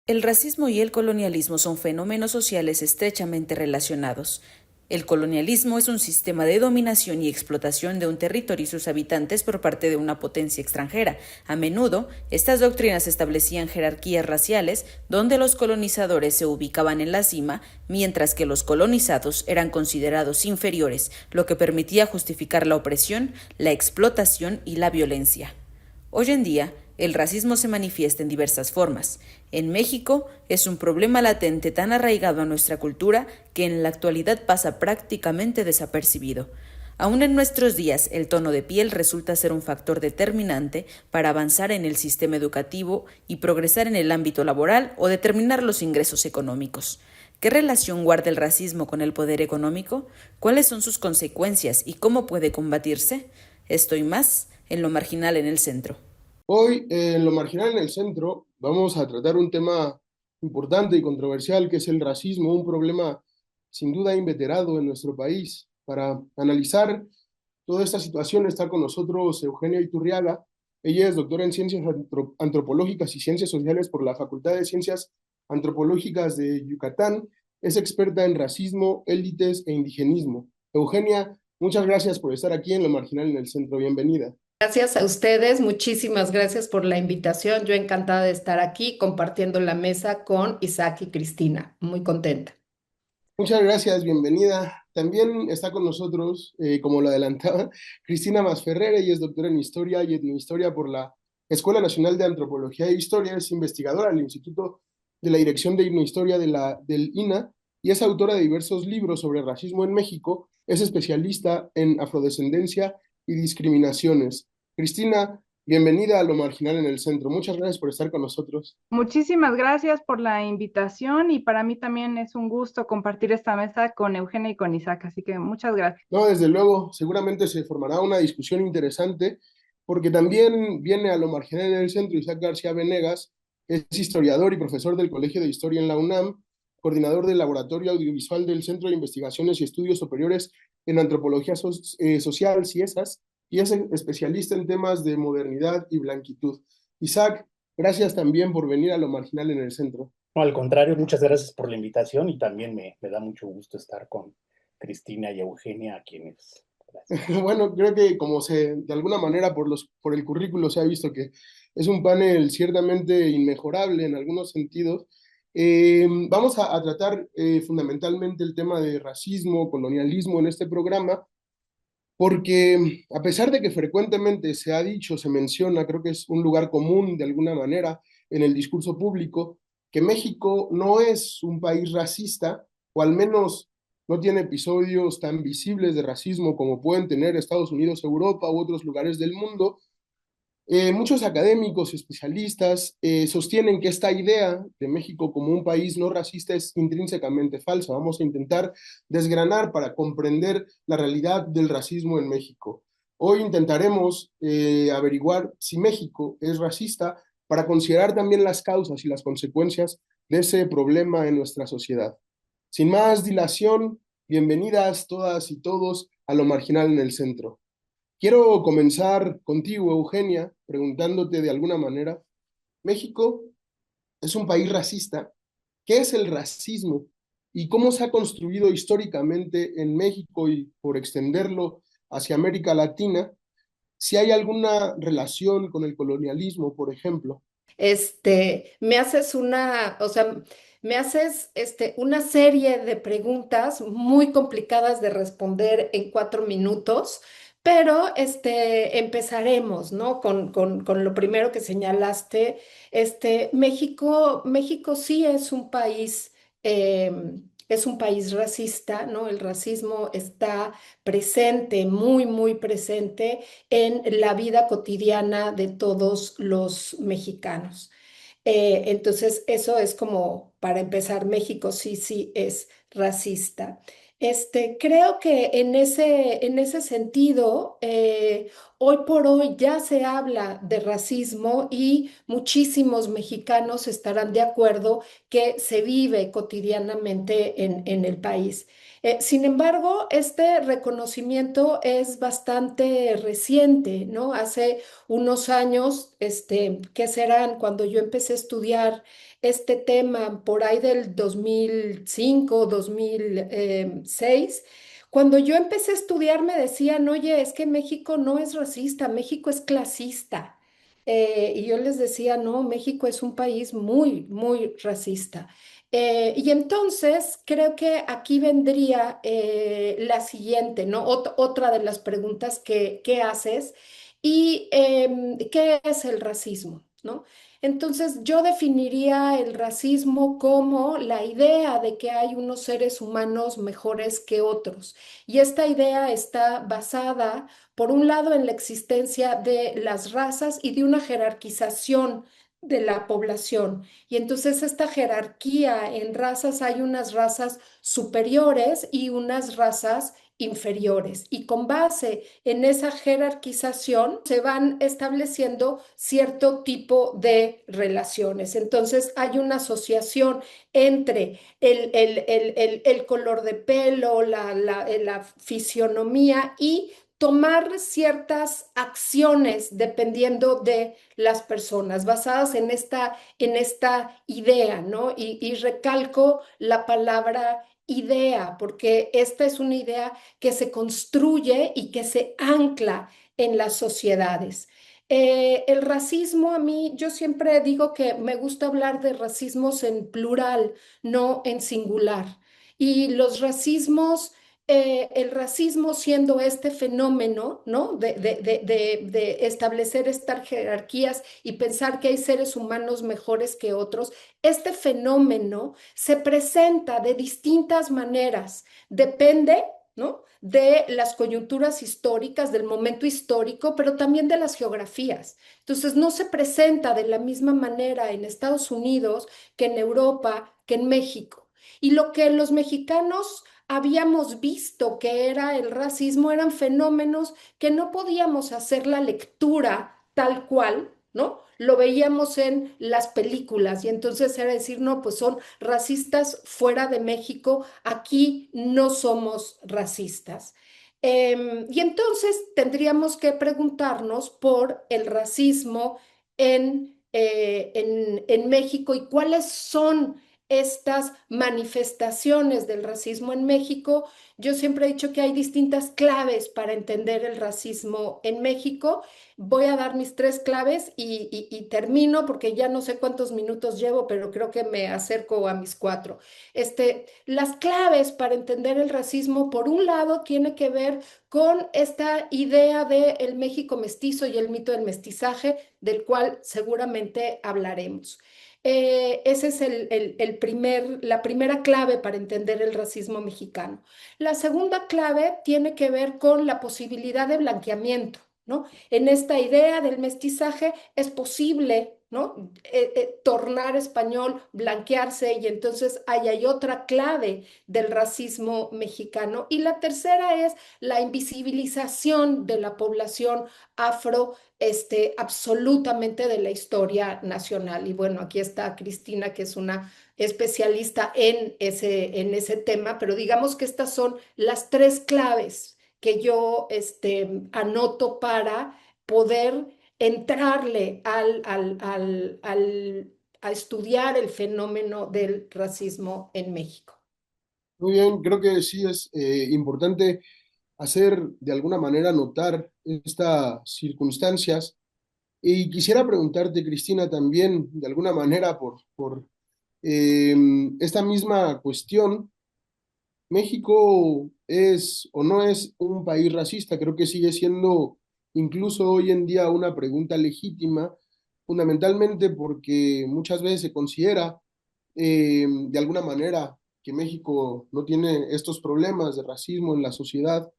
El racismo y el colonialismo son fenómenos sociales estrechamente relacionados. El colonialismo es un sistema de dominación y explotación de un territorio y sus habitantes por parte de una potencia extranjera. A menudo, estas doctrinas establecían jerarquías raciales donde los colonizadores se ubicaban en la cima, mientras que los colonizados eran considerados inferiores, lo que permitía justificar la opresión, la explotación y la violencia. Hoy en día, el racismo se manifiesta en diversas formas. En México es un problema latente tan arraigado a nuestra cultura que en la actualidad pasa prácticamente desapercibido. Aún en nuestros días, el tono de piel resulta ser un factor determinante para avanzar en el sistema educativo y progresar en el ámbito laboral o determinar los ingresos económicos. ¿Qué relación guarda el racismo con el poder económico? ¿Cuáles son sus consecuencias y cómo puede combatirse? Esto y más en Lo Marginal en el Centro. Hoy, en Lo Marginal en el Centro, vamos a tratar un tema importante y controversial que es el racismo, un problema sin duda inveterado en nuestro país. Para analizar toda esta situación está con nosotros Eugenia Iturriaga. Ella es doctora en Ciencias Antropológicas y Ciencias Sociales por la Facultad de Ciencias Antropológicas de Yucatán. Es experta en racismo, élites e indigenismo. Eugenia, muchas gracias por estar aquí en Lo Marginal en el Centro. Bienvenida. Gracias a ustedes, muchísimas gracias por la invitación. Yo encantada de estar aquí compartiendo la mesa con Isaac y Cristina. Muy contenta. Muchas gracias, bienvenida. También está con nosotros, como lo adelantaba, Cristina Masferrer. Ella es doctora en Historia y Etnohistoria por la Escuela Nacional de Antropología e Historia, es investigadora del Instituto de la Dirección de Etnohistoria del INAH y es autora de diversos libros sobre racismo en México. Es especialista en afrodescendencia y discriminaciones. Cristina, bienvenida a Lo Marginal en el Centro. Muchas gracias por estar con nosotros. Muchísimas gracias por la invitación y para mí también es un gusto compartir esta mesa con Eugenia y con Isaac, así que muchas gracias. No, desde luego, seguramente se formará una discusión interesante, porque también viene a Lo Marginal en el Centro Isaac García Venegas, es historiador y profesor del Colegio de Historia en la UNAM, coordinador del Laboratorio Audiovisual del Centro de Investigaciones y Estudios Superiores en Antropología Social, CIESAS, y es especialista en temas de modernidad y blanquitud. Isaac, gracias también por venir a Lo Marginal en el Centro. No, al contrario, muchas gracias por la invitación y también me da mucho gusto estar con Cristina y Eugenia, a quienes... Bueno, creo que de alguna manera por el currículo se ha visto que es un panel ciertamente inmejorable en algunos sentidos. Vamos a tratar fundamentalmente el tema de racismo, colonialismo en este programa, porque a pesar de que frecuentemente se ha dicho, se menciona, creo que es un lugar común de alguna manera en el discurso público, que México no es un país racista, o al menos no tiene episodios tan visibles de racismo como pueden tener Estados Unidos, Europa u otros lugares del mundo. Muchos académicos y especialistas sostienen que esta idea de México como un país no racista es intrínsecamente falsa. Vamos a intentar desgranar para comprender la realidad del racismo en México. Hoy intentaremos averiguar si México es racista para considerar también las causas y las consecuencias de ese problema en nuestra sociedad. Sin más dilación, bienvenidas todas y todos a Lo Marginal en el Centro. Quiero comenzar contigo, Eugenia, preguntándote de alguna manera, México es un país racista. ¿Qué es el racismo? ¿Y cómo se ha construido históricamente en México y por extenderlo hacia América Latina? Si hay alguna relación con el colonialismo, por ejemplo. Me haces una serie de preguntas muy complicadas de responder en 4 minutos, pero empezaremos, ¿no? Con lo primero que señalaste. México sí es un país racista, ¿no? El racismo está presente, muy, muy presente en la vida cotidiana de todos los mexicanos. Entonces, eso es como para empezar, México sí, sí es racista. Creo que en ese sentido, hoy por hoy ya se habla de racismo y muchísimos mexicanos estarán de acuerdo que se vive cotidianamente en el país. Sin embargo, este reconocimiento es bastante reciente, ¿no? Hace unos años, ¿qué serán? Cuando yo empecé a estudiar este tema por ahí del 2005, 2006, cuando yo empecé a estudiar me decían, oye, es que México no es racista, México es clasista. Y yo les decía, no, México es un país muy, muy racista. Y entonces creo que aquí vendría la siguiente, ¿no? Otra de las preguntas que haces. ¿Y qué es el racismo? ¿No? Entonces, yo definiría el racismo como la idea de que hay unos seres humanos mejores que otros. Y esta idea está basada, por un lado, en la existencia de las razas y de una jerarquización de la población. Y entonces esta jerarquía en razas, hay unas razas superiores y unas razas inferiores. Y con base en esa jerarquización se van estableciendo cierto tipo de relaciones. Entonces hay una asociación entre el color de pelo, la fisionomía y tomar ciertas acciones dependiendo de las personas, basadas en esta idea, ¿no? Y recalco la palabra idea, porque esta es una idea que se construye y que se ancla en las sociedades. El racismo, a mí, yo siempre digo que me gusta hablar de racismos en plural, no en singular. Y los racismos, el racismo siendo este fenómeno, ¿no? De establecer estas jerarquías y pensar que hay seres humanos mejores que otros, este fenómeno se presenta de distintas maneras, depende, ¿no? De las coyunturas históricas, del momento histórico, pero también de las geografías. Entonces, no se presenta de la misma manera en Estados Unidos que en Europa, que en México. Y lo que los mexicanos habíamos visto que era el racismo eran fenómenos que no podíamos hacer la lectura tal cual, ¿no? Lo veíamos en las películas y entonces era decir, no, pues son racistas fuera de México, aquí no somos racistas. Y entonces tendríamos que preguntarnos por el racismo en México y cuáles son estas manifestaciones del racismo en México. Yo siempre he dicho que hay distintas claves para entender el racismo en México. Voy a dar mis tres claves y termino porque ya no sé cuántos minutos llevo, pero creo que me acerco a mis cuatro. Las claves para entender el racismo, por un lado, tiene que ver con esta idea de el México mestizo y el mito del mestizaje, del cual seguramente hablaremos. Ese es la primera clave para entender el racismo mexicano. La segunda clave tiene que ver con la posibilidad de blanqueamiento, ¿no? En esta idea del mestizaje es posible, ¿no? Tornar español, blanquearse, y entonces ahí hay otra clave del racismo mexicano. Y la tercera es la invisibilización de la población afro, absolutamente de la historia nacional. Y bueno, aquí está Cristina, que es una especialista en ese tema, pero digamos que estas son las tres claves que yo anoto para poder entrarle a estudiar el fenómeno del racismo en México. Muy bien, creo que sí es importante hacer de alguna manera notar estas circunstancias. Y quisiera preguntarte, Cristina, también de alguna manera por esta misma cuestión. ¿México es o no es un país racista? Creo que sigue siendo incluso hoy en día una pregunta legítima, fundamentalmente porque muchas veces se considera de alguna manera que México no tiene estos problemas de racismo en la sociedad.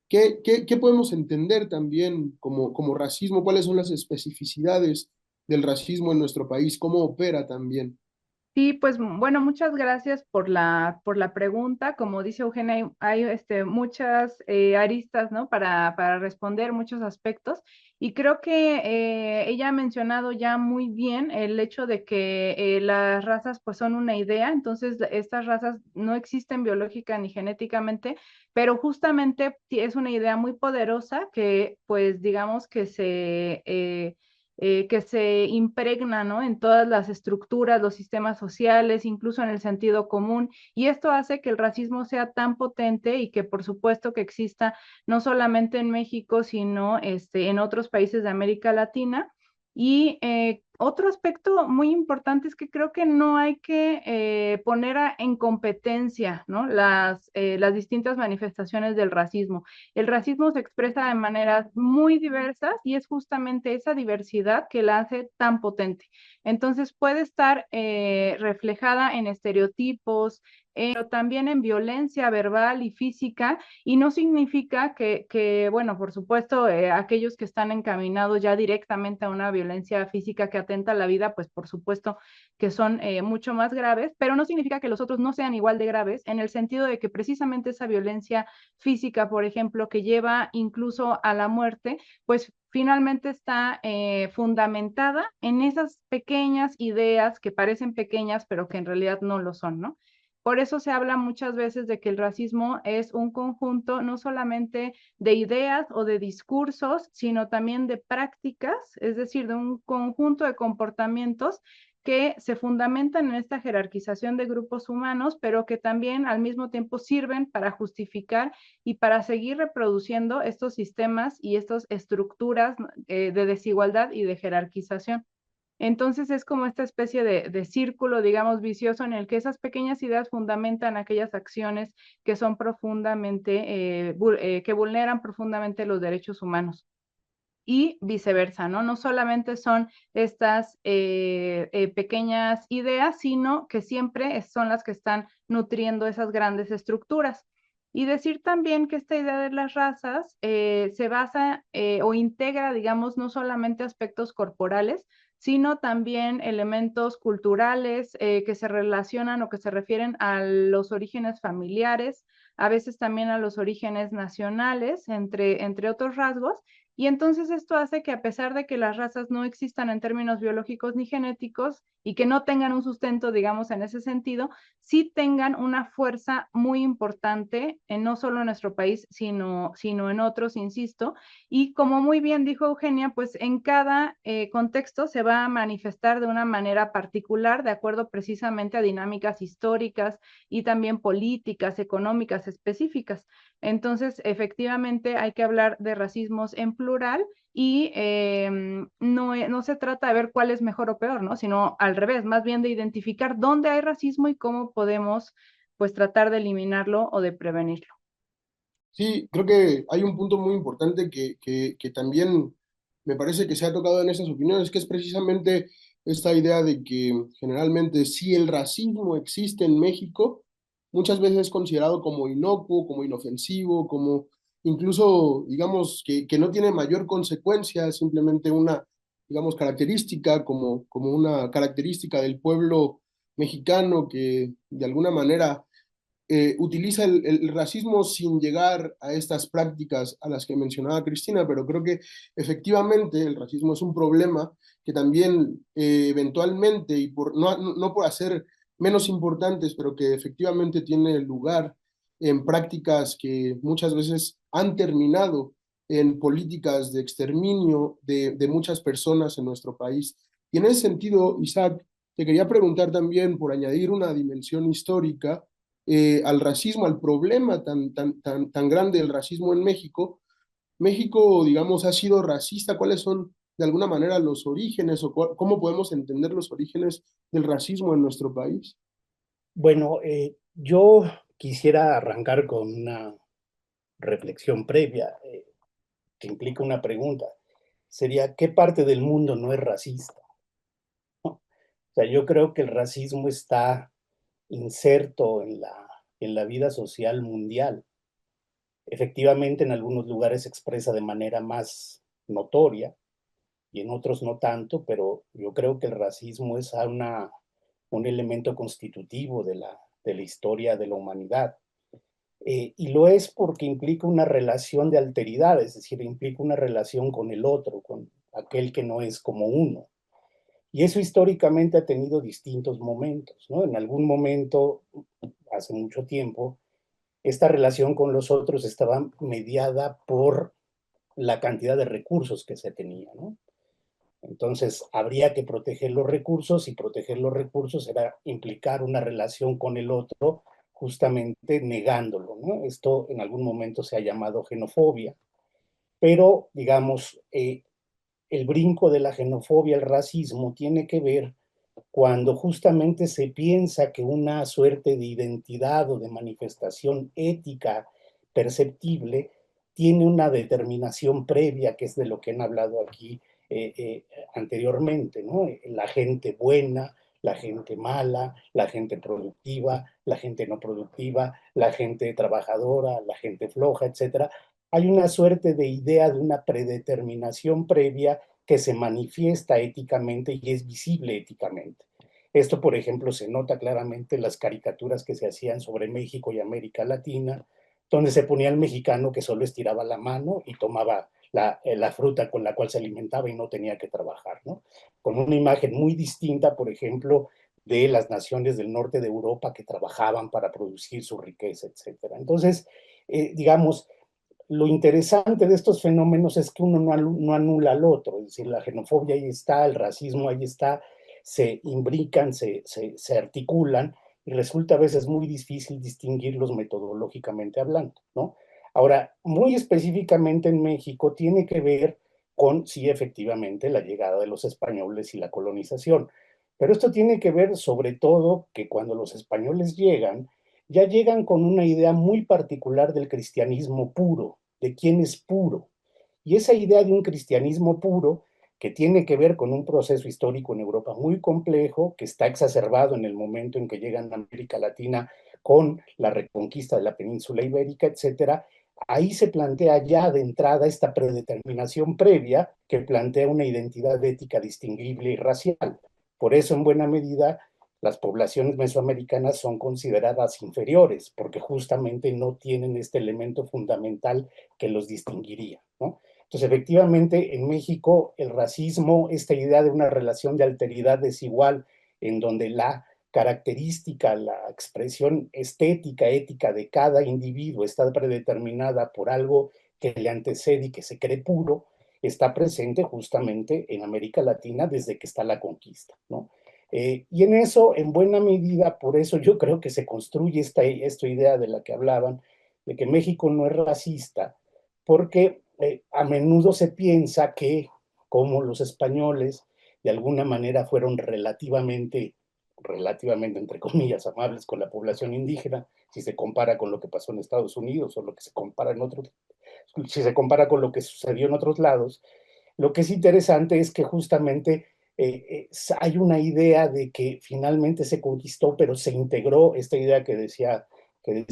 ¿Qué podemos entender también como racismo? ¿Cuáles son las especificidades del racismo en nuestro país? ¿Cómo opera también? Sí, pues bueno, muchas gracias por la pregunta. Como dice Eugenia, muchas aristas, ¿no? Para responder muchos aspectos. Y creo que ella ha mencionado ya muy bien el hecho de que las razas pues son una idea, entonces estas razas no existen biológica ni genéticamente, pero justamente sí es una idea muy poderosa que pues digamos que se impregna, ¿no? En todas las estructuras, los sistemas sociales, incluso en el sentido común. Y esto hace que el racismo sea tan potente y que por supuesto que exista no solamente en México, sino en otros países de América Latina. Y otro aspecto muy importante es que creo que no hay que en competencia, ¿no? Las distintas manifestaciones del racismo. El racismo se expresa de maneras muy diversas y es justamente esa diversidad que la hace tan potente. Entonces puede estar reflejada en estereotipos, pero también en violencia verbal y física, y no significa bueno, por supuesto, aquellos que están encaminados ya directamente a una violencia física que atenta a la vida, pues por supuesto que son mucho más graves, pero no significa que los otros no sean igual de graves, en el sentido de que precisamente esa violencia física, por ejemplo, que lleva incluso a la muerte, pues finalmente está fundamentada en esas pequeñas ideas que parecen pequeñas, pero que en realidad no lo son, ¿no? Por eso se habla muchas veces de que el racismo es un conjunto no solamente de ideas o de discursos, sino también de prácticas, es decir, de un conjunto de comportamientos que se fundamentan en esta jerarquización de grupos humanos, pero que también al mismo tiempo sirven para justificar y para seguir reproduciendo estos sistemas y estas estructuras de desigualdad y de jerarquización. Entonces es como esta especie de círculo, digamos, vicioso en el que esas pequeñas ideas fundamentan aquellas acciones que son que vulneran profundamente los derechos humanos y viceversa, ¿no? No solamente son estas pequeñas ideas, sino que siempre son las que están nutriendo esas grandes estructuras. Y decir también que esta idea de las razas se basa o integra, digamos, no solamente aspectos corporales, sino también elementos culturales que se relacionan o que se refieren a los orígenes familiares, a veces también a los orígenes nacionales, entre otros rasgos, y entonces esto hace que a pesar de que las razas no existan en términos biológicos ni genéticos y que no tengan un sustento, digamos, en ese sentido, sí tengan una fuerza muy importante, no solo en nuestro país, sino en otros, insisto. Y como muy bien dijo Eugenia, pues en cada contexto se va a manifestar de una manera particular, de acuerdo precisamente a dinámicas históricas y también políticas, económicas específicas. Entonces, efectivamente, hay que hablar de racismos en plural y no se trata de ver cuál es mejor o peor, ¿no? Sino al revés, más bien de identificar dónde hay racismo y cómo podemos, pues, tratar de eliminarlo o de prevenirlo. Sí, creo que hay un punto muy importante que también me parece que se ha tocado en estas opiniones, que es precisamente esta idea de que generalmente si el racismo existe en México, muchas veces es considerado como inocuo, como inofensivo, como incluso, digamos, que no tiene mayor consecuencia, es simplemente una, digamos, característica, como una característica del pueblo mexicano que de alguna manera utiliza el racismo sin llegar a estas prácticas a las que mencionaba Cristina, pero creo que efectivamente el racismo es un problema que también eventualmente, y no por hacer menos importantes, pero que efectivamente tiene lugar en prácticas que muchas veces han terminado en políticas de exterminio de muchas personas en nuestro país. Y en ese sentido, Isaac, te quería preguntar también, por añadir una dimensión histórica, al racismo, al problema tan grande del racismo en México. México, digamos, ha sido racista. ¿Cuáles son, de alguna manera, los orígenes o cómo podemos entender los orígenes del racismo en nuestro país? Bueno, yo quisiera arrancar con una reflexión previa que implica una pregunta. Sería, ¿qué parte del mundo no es racista? O sea, yo creo que el racismo está inserto en la vida social mundial. Efectivamente, en algunos lugares se expresa de manera más notoria, y en otros no tanto, pero yo creo que el racismo es un elemento constitutivo de la historia de la humanidad. Y lo es porque implica una relación de alteridad, es decir, implica una relación con el otro, con aquel que no es como uno. Y eso históricamente ha tenido distintos momentos, ¿no? En algún momento, hace mucho tiempo, esta relación con los otros estaba mediada por la cantidad de recursos que se tenía, ¿no? Entonces, habría que proteger los recursos y proteger los recursos era implicar una relación con el otro justamente negándolo, ¿no? Esto en algún momento se ha llamado xenofobia, pero digamos, el brinco de la xenofobia al racismo tiene que ver cuando justamente se piensa que una suerte de identidad o de manifestación ética perceptible tiene una determinación previa, que es de lo que han hablado aquí anteriormente, ¿no? La gente buena, la gente mala, la gente productiva, la gente no productiva, la gente trabajadora, la gente floja, etcétera. Hay una suerte de idea de una predeterminación previa que se manifiesta éticamente y es visible éticamente. Esto, por ejemplo, se nota claramente en las caricaturas que se hacían sobre México y América Latina, donde se ponía el mexicano que solo estiraba la mano y tomaba la fruta con la cual se alimentaba y no tenía que trabajar, ¿no? Con una imagen muy distinta, por ejemplo, de las naciones del norte de Europa que trabajaban para producir su riqueza, etcétera. Entonces, digamos, lo interesante de estos fenómenos es que uno no anula al otro, es decir, la xenofobia ahí está, el racismo ahí está, se imbrican, se articulan y resulta a veces muy difícil distinguirlos metodológicamente hablando, ¿no? Ahora, muy específicamente en México tiene que ver con, sí, efectivamente, la llegada de los españoles y la colonización. Pero esto tiene que ver sobre todo que cuando los españoles llegan, ya llegan con una idea muy particular del cristianismo puro, de quién es puro. Y esa idea de un cristianismo puro, que tiene que ver con un proceso histórico en Europa muy complejo, que está exacerbado en el momento en que llegan a América Latina con la reconquista de la península ibérica, etcétera, ahí se plantea ya de entrada esta predeterminación previa que plantea una identidad ética distinguible y racial. Por eso, en buena medida, las poblaciones mesoamericanas son consideradas inferiores, porque justamente no tienen este elemento fundamental que los distinguiría, ¿no? Entonces, efectivamente, en México, el racismo, esta idea de una relación de alteridad desigual, en donde la característica, la expresión estética, ética de cada individuo está predeterminada por algo que le antecede y que se cree puro, está presente justamente en América Latina desde que está la conquista, ¿no? Y en eso, en buena medida, por eso yo creo que se construye esta idea de la que hablaban, de que México no es racista, porque a menudo se piensa que, como los españoles de alguna manera fueron relativamente, entre comillas, amables con la población indígena, si se compara con lo que pasó en Estados Unidos o lo que se compara en otros, si se compara con lo que sucedió en otros lados, lo que es interesante es que justamente hay una idea de que finalmente se conquistó, pero se integró esta idea que decía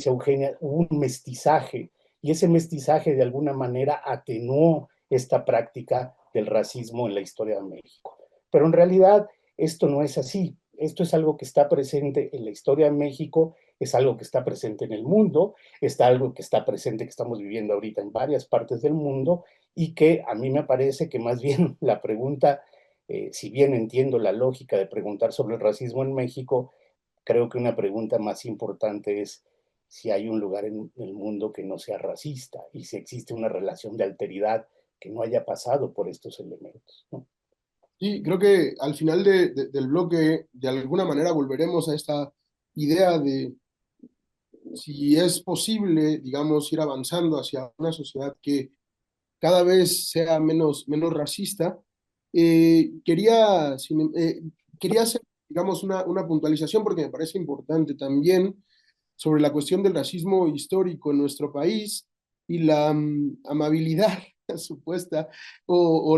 Eugenia, un mestizaje, y ese mestizaje de alguna manera atenuó esta práctica del racismo en la historia de México. Pero en realidad esto no es así. Esto es algo que está presente en la historia de México, es algo que está presente en el mundo, es algo que está presente, que estamos viviendo ahorita en varias partes del mundo, y que a mí me parece que más bien la pregunta, si bien entiendo la lógica de preguntar sobre el racismo en México, creo que una pregunta más importante es si hay un lugar en el mundo que no sea racista y si existe una relación de alteridad que no haya pasado por estos elementos, ¿no? Sí, creo que al final del bloque, de alguna manera volveremos a esta idea de si es posible, digamos, ir avanzando hacia una sociedad que cada vez sea menos racista. Quería hacer, digamos, una puntualización porque me parece importante también sobre la cuestión del racismo histórico en nuestro país y la amabilidad supuesta o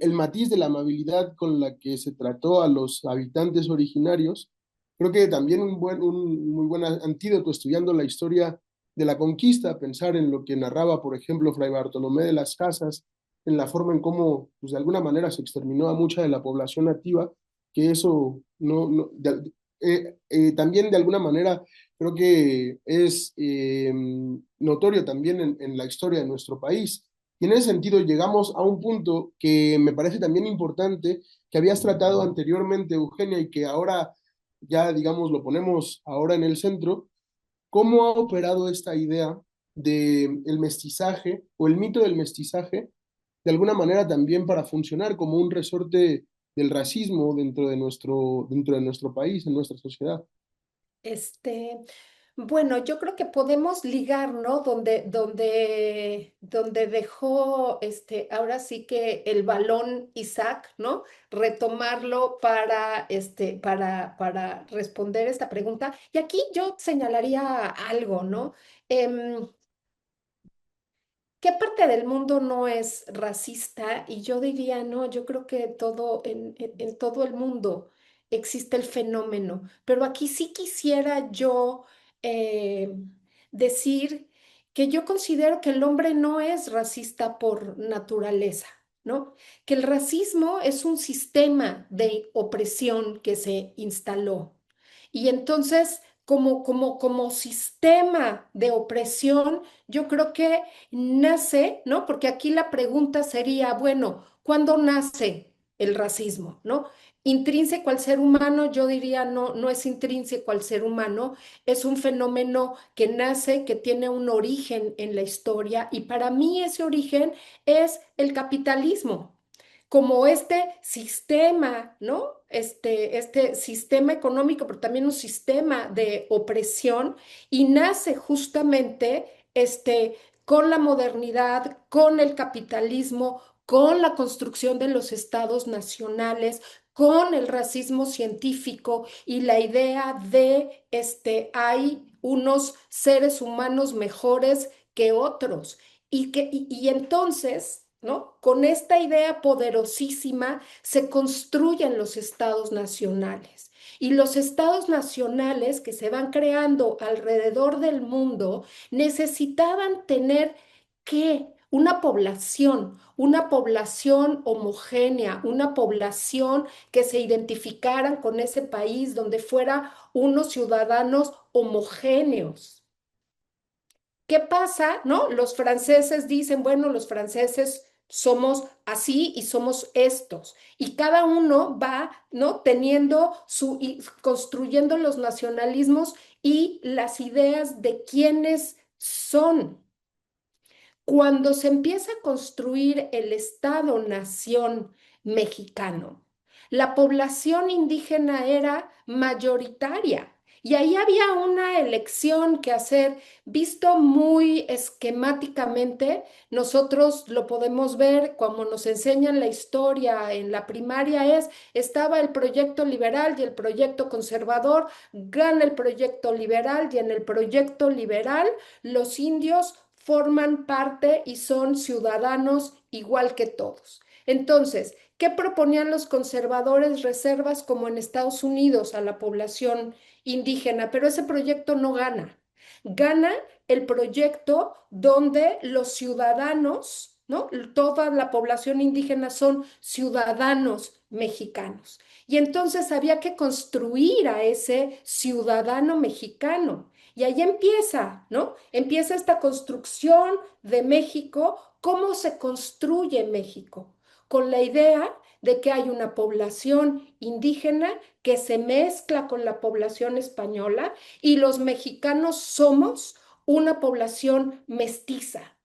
el matiz de la amabilidad con la que se trató a los habitantes originarios. Creo que también un muy buen antídoto estudiando la historia de la conquista, pensar en lo que narraba, por ejemplo, Fray Bartolomé de las Casas en la forma en cómo, pues de alguna manera se exterminó a mucha de la población nativa, que eso también de alguna manera creo que es notorio también en la historia de nuestro país. Y en ese sentido llegamos a un punto que me parece también importante, que habías tratado anteriormente, Eugenia, y que ahora ya, digamos, lo ponemos ahora en el centro. ¿Cómo ha operado esta idea del mestizaje o el mito del mestizaje de alguna manera también para funcionar como un resorte del racismo dentro de nuestro país, en nuestra sociedad? Este, bueno, yo creo que podemos ligar, ¿no? Donde dejó, ahora sí que el balón Isaac, ¿no? Retomarlo para responder esta pregunta. Y aquí yo señalaría algo, ¿no? Em, ¿Qué parte del mundo no es racista? Y yo diría, no, yo creo que en todo el mundo existe el fenómeno, pero aquí sí quisiera yo eh, decir que yo considero que el hombre no es racista por naturaleza, ¿no? Que el racismo es un sistema de opresión que se instaló. Y entonces, como sistema de opresión, yo creo que nace, ¿no? Porque aquí la pregunta sería, bueno, ¿cuándo nace el racismo, ¿no? Intrínseco al ser humano, yo diría, no, no es intrínseco al ser humano, es un fenómeno que nace, que tiene un origen en la historia y para mí ese origen es el capitalismo como este sistema, ¿no? Este sistema económico, pero también un sistema de opresión y nace justamente con la modernidad, con el capitalismo, con la construcción de los estados nacionales, con el racismo científico y la idea de hay unos seres humanos mejores que otros. Y entonces, ¿no? Con esta idea poderosísima se construyen los estados nacionales. Y los estados nacionales que se van creando alrededor del mundo necesitaban tener ¿qué? Una población homogénea, una población que se identificaran con ese país donde fuera unos ciudadanos homogéneos. ¿Qué pasa? ¿No? Los franceses dicen, bueno, los franceses somos así y somos estos. Y cada uno va, ¿no? Teniendo y construyendo los nacionalismos y las ideas de quiénes son. Cuando se empieza a construir el Estado-nación mexicano, la población indígena era mayoritaria y ahí había una elección que hacer, visto muy esquemáticamente, nosotros lo podemos ver como nos enseñan la historia en la primaria estaba el proyecto liberal y el proyecto conservador, gana el proyecto liberal y en el proyecto liberal los indios forman parte y son ciudadanos igual que todos. Entonces, ¿qué proponían los conservadores? Reservas como en Estados Unidos a la población indígena, pero ese proyecto no gana. Gana el proyecto donde los ciudadanos, ¿no? Toda la población indígena son ciudadanos mexicanos. Y entonces había que construir a ese ciudadano mexicano. Y ahí empieza, ¿no? Empieza esta construcción de México. ¿Cómo se construye México? Con la idea de que hay una población indígena que se mezcla con la población española y los mexicanos somos una población mestiza.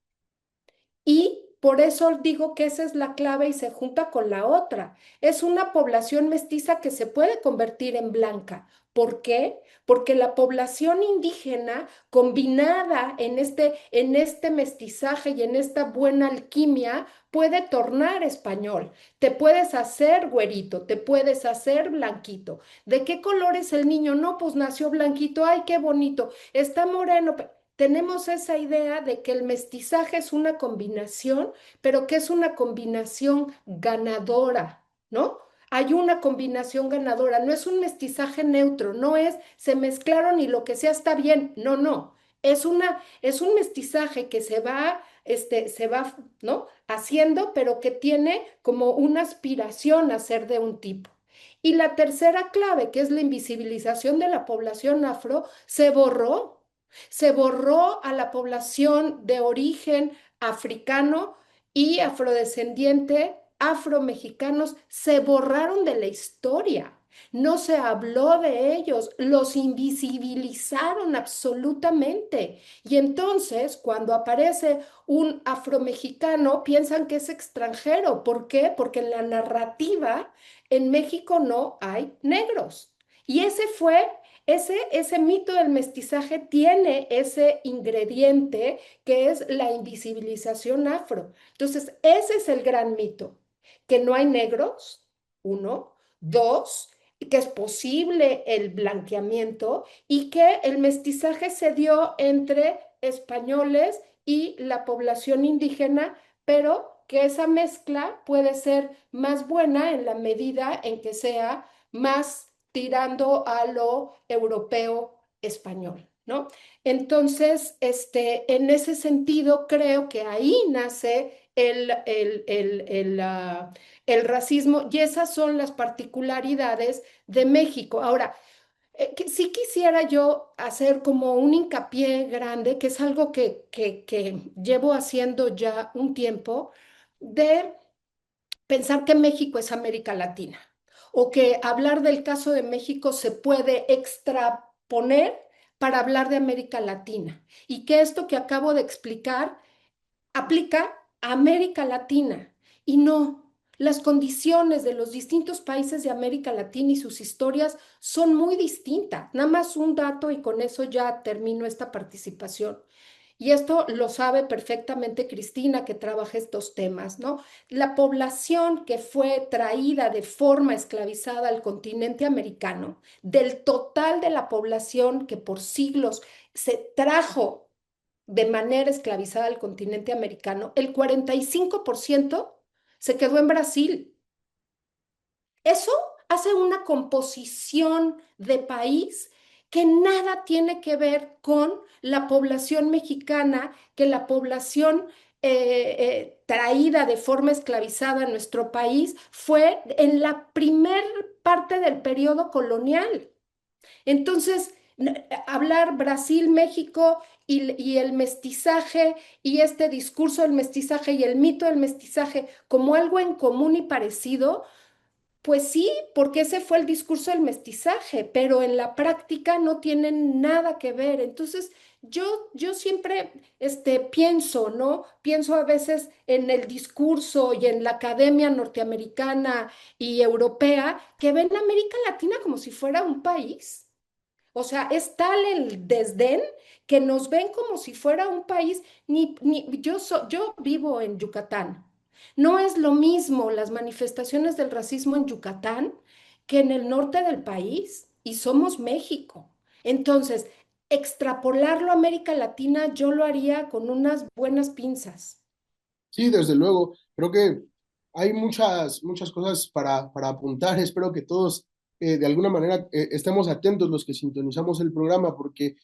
Y por eso digo que esa es la clave y se junta con la otra. Es una población mestiza que se puede convertir en blanca. ¿Por qué? Porque la población indígena combinada en este mestizaje y en esta buena alquimia puede tornar español. Te puedes hacer güerito, te puedes hacer blanquito. ¿De qué color es el niño? No, pues nació blanquito. Ay, qué bonito. Está moreno. Tenemos esa idea de que el mestizaje es una combinación, pero que es una combinación ganadora, ¿no? Hay una combinación ganadora, no es un mestizaje neutro, no es se mezclaron y lo que sea está bien, no, no. Es un mestizaje que se va, ¿no? haciendo, pero que tiene como una aspiración a ser de un tipo. Y la tercera clave, que es la invisibilización de la población afro, se borró. Se borró a la población de origen africano y afrodescendiente, afromexicanos, se borraron de la historia. No se habló de ellos, los invisibilizaron absolutamente. Y entonces, cuando aparece un afromexicano, piensan que es extranjero. ¿Por qué? Porque en la narrativa en México no hay negros. Y ese mito del mestizaje tiene ese ingrediente que es la invisibilización afro. Entonces, ese es el gran mito, que no hay negros, uno, dos, que es posible el blanqueamiento y que el mestizaje se dio entre españoles y la población indígena, pero que esa mezcla puede ser más buena en la medida en que sea más tirando a lo europeo español, ¿no? Entonces, en ese sentido, creo que ahí nace el racismo y esas son las particularidades de México. Ahora, sí quisiera yo hacer como un hincapié grande, que es algo que llevo haciendo ya un tiempo, de pensar que México es América Latina o que hablar del caso de México se puede extraponer para hablar de América Latina y que esto que acabo de explicar aplica a América Latina y no. Las condiciones de los distintos países de América Latina y sus historias son muy distintas. Nada más un dato y con eso ya termino esta participación. Y esto lo sabe perfectamente Cristina, que trabaja estos temas, ¿no? La población que fue traída de forma esclavizada al continente americano, del total de la población que por siglos se trajo de manera esclavizada al continente americano, el 45% se quedó en Brasil. Eso hace una composición de país que nada tiene que ver con la población mexicana, que la población traída de forma esclavizada a nuestro país fue en la primer parte del periodo colonial. Entonces, hablar Brasil, México y el mestizaje y este discurso del mestizaje y el mito del mestizaje como algo en común y parecido, pues sí, porque ese fue el discurso del mestizaje, pero en la práctica no tienen nada que ver. Entonces, yo siempre pienso, ¿no? Pienso a veces en el discurso y en la academia norteamericana y europea que ven a América Latina como si fuera un país. O sea, es tal el desdén que nos ven como si fuera un país. Yo vivo en Yucatán. No es lo mismo las manifestaciones del racismo en Yucatán que en el norte del país y somos México. Entonces, extrapolarlo a América Latina yo lo haría con unas buenas pinzas. Sí, desde luego. Creo que hay muchas cosas para apuntar. Espero que todos, de alguna manera, estemos atentos los que sintonizamos el programa, porque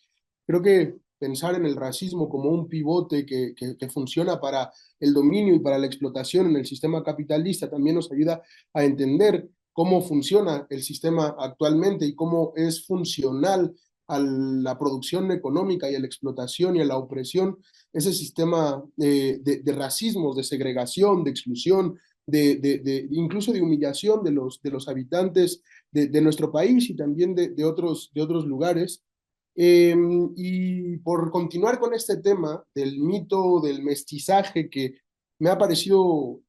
creo que pensar en el racismo como un pivote que funciona para el dominio y para la explotación en el sistema capitalista también nos ayuda a entender cómo funciona el sistema actualmente y cómo es funcional a la producción económica y a la explotación y a la opresión, ese sistema de racismos, de segregación, de exclusión, incluso de humillación de los habitantes de nuestro país y también de otros lugares. Y por continuar con este tema del mito del mestizaje, que me ha parecido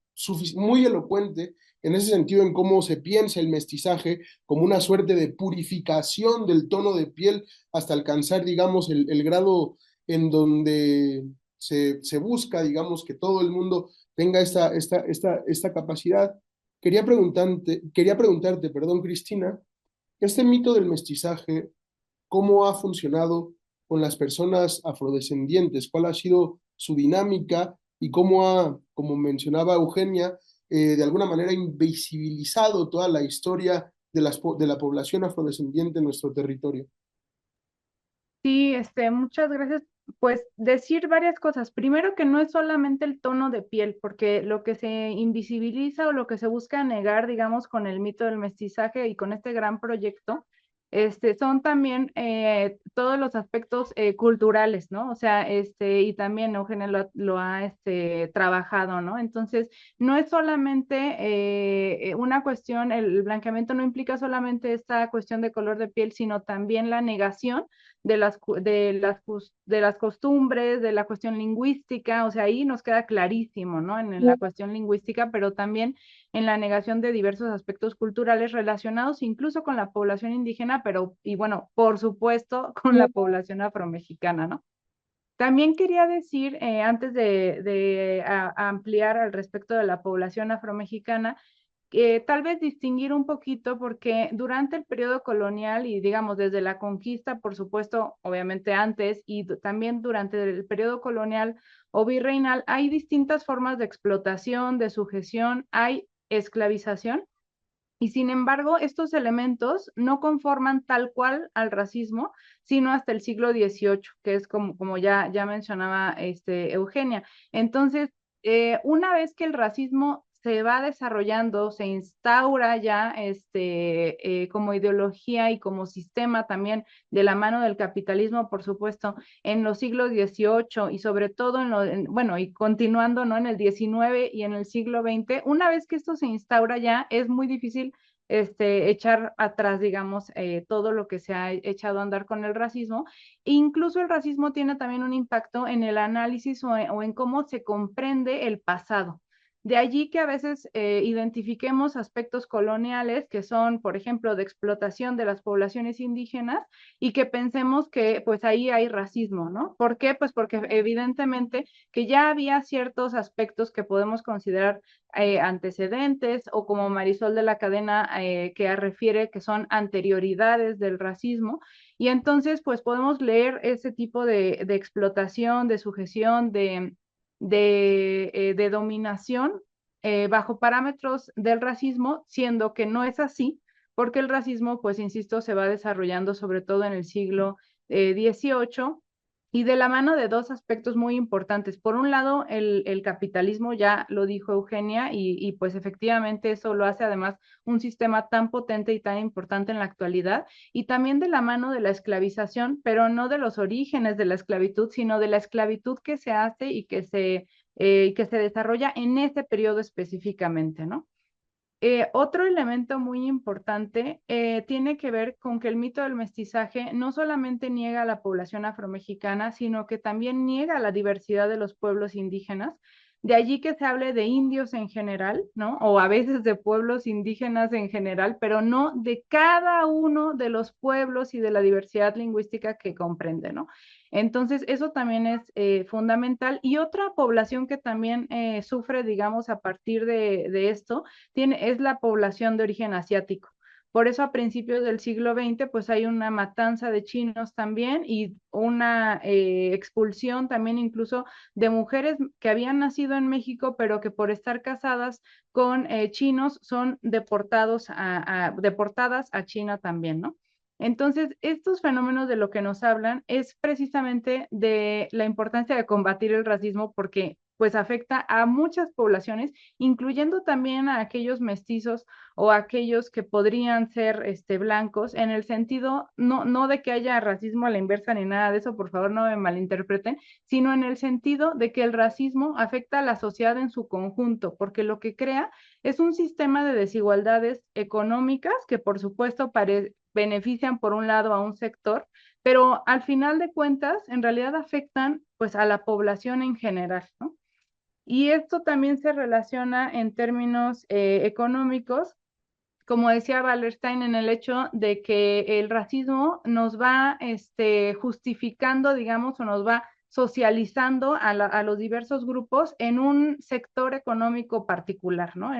muy elocuente en ese sentido, en cómo se piensa el mestizaje como una suerte de purificación del tono de piel hasta alcanzar, digamos, el grado en donde se busca, digamos, que todo el mundo tenga esta capacidad. Quería preguntarte, perdón, Cristina, este mito del mestizaje, cómo ha funcionado con las personas afrodescendientes, cuál ha sido su dinámica y cómo ha, como mencionaba Eugenia, de alguna manera invisibilizado toda la historia de la población afrodescendiente en nuestro territorio. Sí, muchas gracias. Pues decir varias cosas. Primero que no es solamente el tono de piel, porque lo que se invisibiliza o lo que se busca negar, digamos, con el mito del mestizaje y con este gran proyecto, son también todos los aspectos culturales, ¿no? O sea, y también Eugenia lo ha trabajado, ¿no? Entonces, no es solamente una cuestión, el blanqueamiento no implica solamente esta cuestión de color de piel, sino también la negación de las costumbres, de la cuestión lingüística, o sea, ahí nos queda clarísimo, ¿no? En la cuestión lingüística, pero también en la negación de diversos aspectos culturales relacionados incluso con la población indígena, pero, y bueno, por supuesto, con la población afromexicana, ¿no? También quería decir, antes de ampliar al respecto de la población afromexicana, tal vez distinguir un poquito porque durante el periodo colonial y digamos desde la conquista, por supuesto, obviamente antes y también durante el periodo colonial o virreinal, hay distintas formas de explotación, de sujeción, hay esclavización. Y sin embargo, estos elementos no conforman tal cual al racismo, sino hasta el siglo XVIII, que es como ya mencionaba Eugenia. Entonces, una vez que el racismo se va desarrollando, se instaura ya como ideología y como sistema también de la mano del capitalismo, por supuesto, en los siglos XVIII y sobre todo bueno, y continuando, ¿no? En el XIX y en el siglo XX, una vez que esto se instaura ya, es muy difícil echar atrás, digamos, todo lo que se ha echado a andar con el racismo. E incluso el racismo tiene también un impacto en el análisis o en cómo se comprende el pasado. De allí que a veces identifiquemos aspectos coloniales que son, por ejemplo, de explotación de las poblaciones indígenas y que pensemos que pues ahí hay racismo, ¿no? ¿Por qué? Pues porque evidentemente que ya había ciertos aspectos que podemos considerar antecedentes o como Marisol de la Cadena que refiere que son anterioridades del racismo y entonces pues podemos leer ese tipo de explotación, de sujeción, de dominación bajo parámetros del racismo, siendo que no es así, porque el racismo, pues insisto, se va desarrollando sobre todo en el siglo XVIII y de la mano de dos aspectos muy importantes. Por un lado, el capitalismo, ya lo dijo Eugenia, y pues efectivamente eso lo hace además un sistema tan potente y tan importante en la actualidad, y también de la mano de la esclavización, pero no de los orígenes de la esclavitud, sino de la esclavitud que se hace y que se desarrolla en ese periodo específicamente, ¿no? Otro elemento muy importante tiene que ver con que el mito del mestizaje no solamente niega a la población afromexicana, sino que también niega la diversidad de los pueblos indígenas. De allí que se hable de indios en general, ¿no? O a veces de pueblos indígenas en general, pero no de cada uno de los pueblos y de la diversidad lingüística que comprende, ¿no? Entonces, eso también es fundamental. Y otra población que también sufre, digamos, a partir de esto, es la población de origen asiático. Por eso a principios del siglo XX pues hay una matanza de chinos también y una expulsión también incluso de mujeres que habían nacido en México pero que por estar casadas con chinos son deportadas a China también, ¿no? Entonces, estos fenómenos de lo que nos hablan es precisamente de la importancia de combatir el racismo porque pues afecta a muchas poblaciones incluyendo también a aquellos mestizos o a aquellos que podrían ser blancos, en el sentido no de que haya racismo a la inversa ni nada de eso, por favor no me malinterpreten, sino en el sentido de que el racismo afecta a la sociedad en su conjunto, porque lo que crea es un sistema de desigualdades económicas que por supuesto benefician por un lado a un sector, pero al final de cuentas en realidad afectan pues a la población en general, ¿no? Y esto también se relaciona en términos económicos, como decía Wallerstein, en el hecho de que el racismo nos va justificando, digamos, o nos va socializando a los diversos grupos en un sector económico particular, ¿no?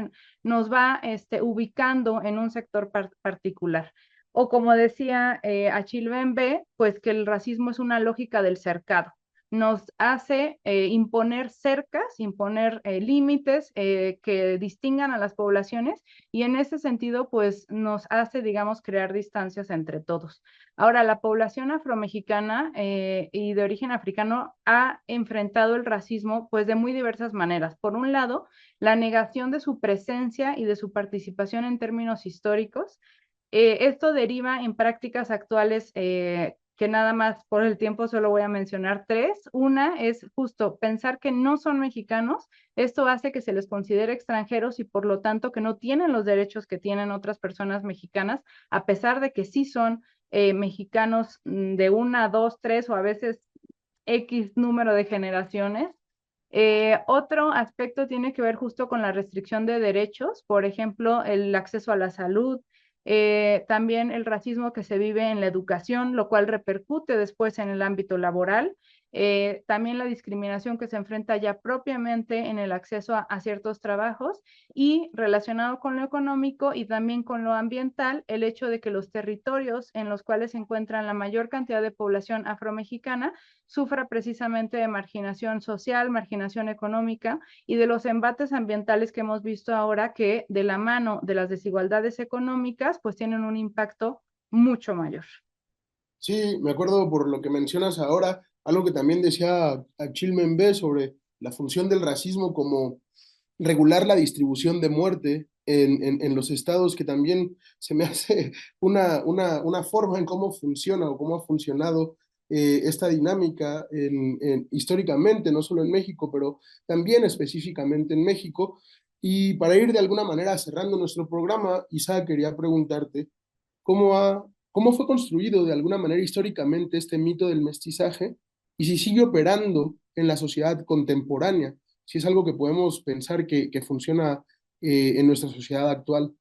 Nos va ubicando en un sector particular. O como decía Achille Mbembe, pues que el racismo es una lógica del cercado. nos hace imponer cercas, imponer límites que distingan a las poblaciones, y en ese sentido, pues nos hace, digamos, crear distancias entre todos. Ahora, la población afromexicana y de origen africano ha enfrentado el racismo pues de muy diversas maneras. Por un lado, la negación de su presencia y de su participación en términos históricos. Esto deriva en prácticas actuales que nada más por el tiempo solo voy a mencionar tres. Una es justo pensar que no son mexicanos. Esto hace que se les considere extranjeros y por lo tanto que no tienen los derechos que tienen otras personas mexicanas, a pesar de que sí son mexicanos de una, dos, tres o a veces X número de generaciones. Otro aspecto tiene que ver justo con la restricción de derechos, por ejemplo, el acceso a la salud, también el racismo que se vive en la educación, lo cual repercute después en el ámbito laboral, también la discriminación que se enfrenta ya propiamente en el acceso a ciertos trabajos, y relacionado con lo económico y también con lo ambiental, el hecho de que los territorios en los cuales se encuentran la mayor cantidad de población afromexicana sufra precisamente de marginación social, marginación económica y de los embates ambientales que hemos visto ahora, que de la mano de las desigualdades económicas pues tienen un impacto mucho mayor. Sí, me acuerdo por lo que mencionas ahora, algo que también decía Achille Mbembe sobre la función del racismo como regular la distribución de muerte en los estados, que también se me hace una forma en cómo funciona o cómo ha funcionado esta dinámica históricamente, no solo en México, pero también específicamente en México. Y para ir de alguna manera cerrando nuestro programa, Isa, quería preguntarte, ¿cómo fue construido de alguna manera históricamente este mito del mestizaje y si sigue operando en la sociedad contemporánea? Si es algo que podemos pensar que funciona en nuestra sociedad actual.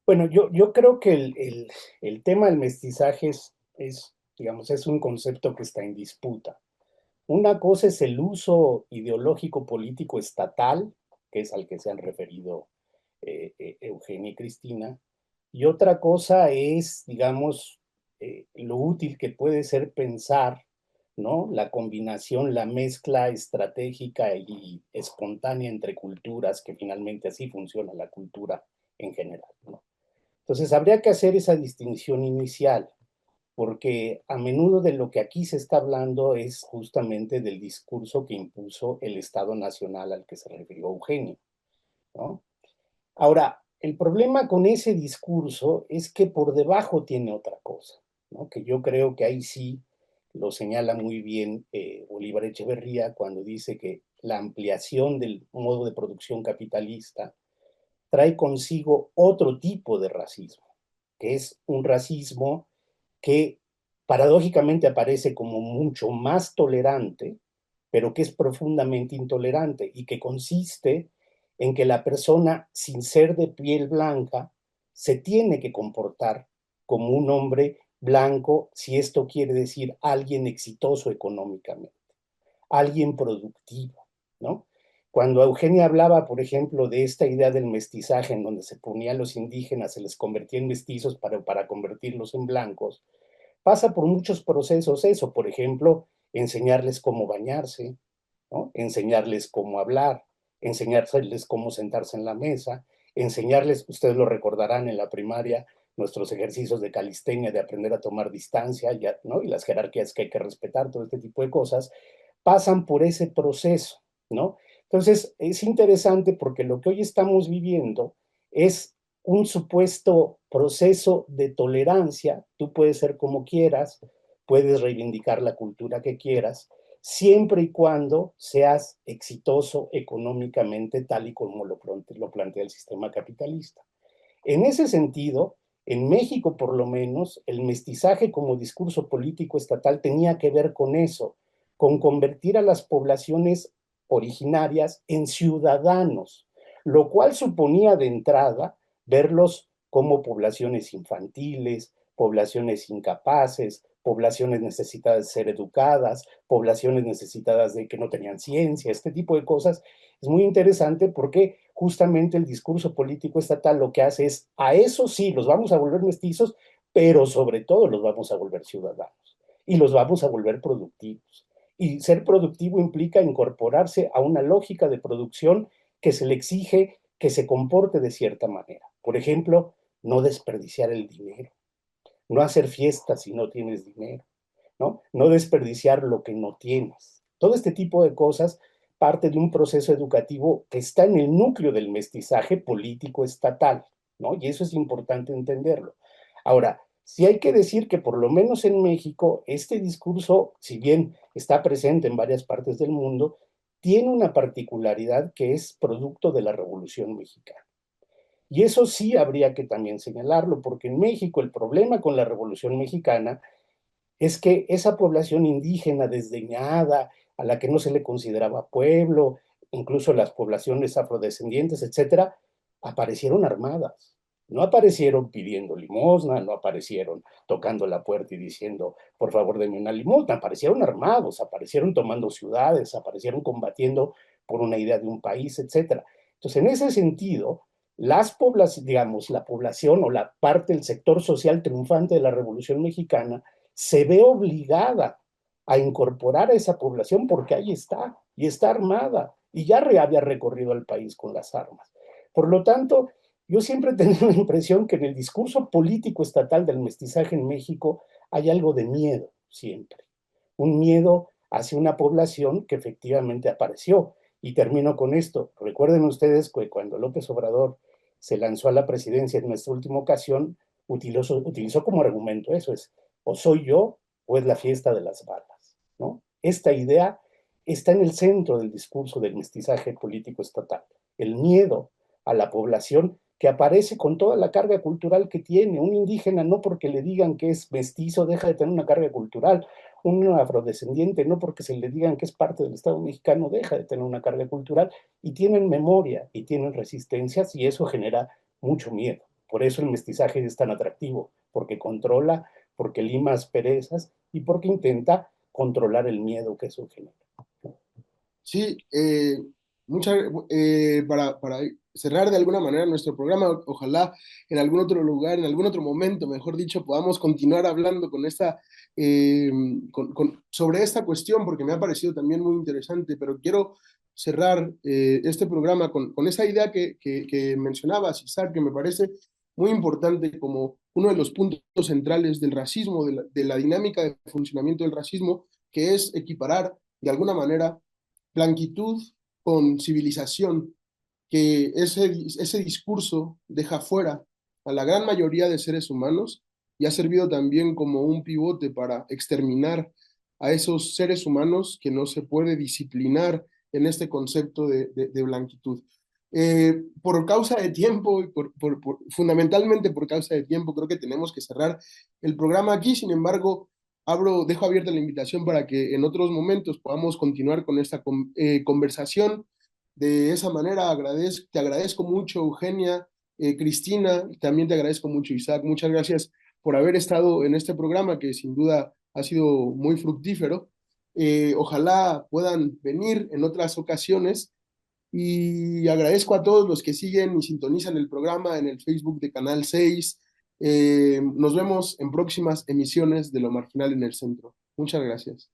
Bueno, yo creo que el tema del mestizaje digamos, es un concepto que está en disputa. Una cosa es el uso ideológico político estatal, que es al que se han referido Eugenia y Cristina, y otra cosa es, digamos, lo útil que puede ser pensar, ¿no? La combinación, la mezcla estratégica y espontánea entre culturas, que finalmente así funciona la cultura en general, ¿no? Entonces, habría que hacer esa distinción inicial, porque a menudo de lo que aquí se está hablando es justamente del discurso que impuso el Estado Nacional al que se refirió Eugenio, ¿no? Ahora, el problema con ese discurso es que por debajo tiene otra cosa, ¿no? Que yo creo que ahí sí lo señala muy bien Bolívar Echeverría cuando dice que la ampliación del modo de producción capitalista trae consigo otro tipo de racismo, que es un racismo que paradójicamente aparece como mucho más tolerante, pero que es profundamente intolerante y que consiste en que la persona, sin ser de piel blanca, se tiene que comportar como un hombre blanco, si esto quiere decir alguien exitoso económicamente, alguien productivo, ¿no? Cuando Eugenia hablaba, por ejemplo, de esta idea del mestizaje, en donde se ponía a los indígenas, se les convertía en mestizos para convertirlos en blancos, pasa por muchos procesos eso, por ejemplo, enseñarles cómo bañarse, ¿no? Enseñarles cómo hablar, enseñarles cómo sentarse en la mesa, enseñarles, ustedes lo recordarán en la primaria, nuestros ejercicios de calistenia, de aprender a tomar distancia, ya, ¿no? Y las jerarquías que hay que respetar, todo este tipo de cosas, pasan por ese proceso, ¿no? Entonces, es interesante porque lo que hoy estamos viviendo es un supuesto proceso de tolerancia. Tú puedes ser como quieras, puedes reivindicar la cultura que quieras, siempre y cuando seas exitoso económicamente, tal y como lo plantea el sistema capitalista. En ese sentido, en México por lo menos, el mestizaje como discurso político estatal tenía que ver con eso, con convertir a las poblaciones originarias en ciudadanos, lo cual suponía de entrada verlos como poblaciones infantiles, poblaciones incapaces, poblaciones necesitadas de ser educadas, poblaciones necesitadas de que no tenían ciencia, este tipo de cosas. Es muy interesante porque justamente el discurso político estatal lo que hace es, a eso sí, los vamos a volver mestizos, pero sobre todo los vamos a volver ciudadanos y los vamos a volver productivos. Y ser productivo implica incorporarse a una lógica de producción que se le exige que se comporte de cierta manera. Por ejemplo, no desperdiciar el dinero, no hacer fiestas si no tienes dinero, ¿no? No desperdiciar lo que no tienes. Todo este tipo de cosas parte de un proceso educativo que está en el núcleo del mestizaje político estatal, ¿no? Y eso es importante entenderlo. Ahora, sí hay que decir que por lo menos en México, este discurso, si bien está presente en varias partes del mundo, tiene una particularidad que es producto de la Revolución Mexicana. Y eso sí habría que también señalarlo, porque en México el problema con la Revolución Mexicana es que esa población indígena desdeñada, a la que no se le consideraba pueblo, incluso las poblaciones afrodescendientes, etcétera, aparecieron armadas. No aparecieron pidiendo limosna, no aparecieron tocando la puerta y diciendo, por favor, denme una limosna, aparecieron armados, aparecieron tomando ciudades, aparecieron combatiendo por una idea de un país, etcétera. Entonces, en ese sentido, las poblaciones, digamos, la población o la parte del sector social triunfante de la Revolución Mexicana se ve obligada a incorporar a esa población porque ahí está, y está armada, y ya había recorrido el país con las armas. Por lo tanto, yo siempre he tenido la impresión que en el discurso político estatal del mestizaje en México hay algo de miedo, siempre. Un miedo hacia una población que efectivamente apareció. Y termino con esto. Recuerden ustedes que cuando López Obrador se lanzó a la presidencia en nuestra última ocasión, utilizó como argumento eso, es o soy yo o es la fiesta de las balas, ¿no? Esta idea está en el centro del discurso del mestizaje político estatal, el miedo a la población que aparece con toda la carga cultural que tiene. Un indígena no porque le digan que es mestizo deja de tener una carga cultural, un afrodescendiente no porque se le digan que es parte del Estado mexicano deja de tener una carga cultural, y tienen memoria y tienen resistencias, y eso genera mucho miedo. Por eso el mestizaje es tan atractivo, porque controla, porque lima asperezas y porque intenta controlar el miedo que eso genera. Sí, mucha, para cerrar de alguna manera nuestro programa, ojalá en algún otro lugar, en algún otro momento, mejor dicho, podamos continuar hablando con eh, sobre esta cuestión, porque me ha parecido también muy interesante, pero quiero cerrar este programa con esa idea que mencionabas, Isaac, que me parece muy importante como uno de los puntos centrales del racismo, de la dinámica de funcionamiento del racismo, que es equiparar de alguna manera blanquitud con civilización, que ese discurso deja fuera a la gran mayoría de seres humanos y ha servido también como un pivote para exterminar a esos seres humanos que no se puede disciplinar en este concepto de blanquitud. Por causa de tiempo, y fundamentalmente por causa de tiempo, creo que tenemos que cerrar el programa aquí. Sin embargo, dejo abierta la invitación para que en otros momentos podamos continuar con esta conversación. De esa manera, te agradezco mucho, Eugenia, Cristina, y también te agradezco mucho, Isaac. Muchas gracias por haber estado en este programa que sin duda ha sido muy fructífero. Ojalá puedan venir en otras ocasiones y agradezco a todos los que siguen y sintonizan el programa en el Facebook de Canal 6. Nos vemos en próximas emisiones de Lo Marginal en el Centro. Muchas gracias.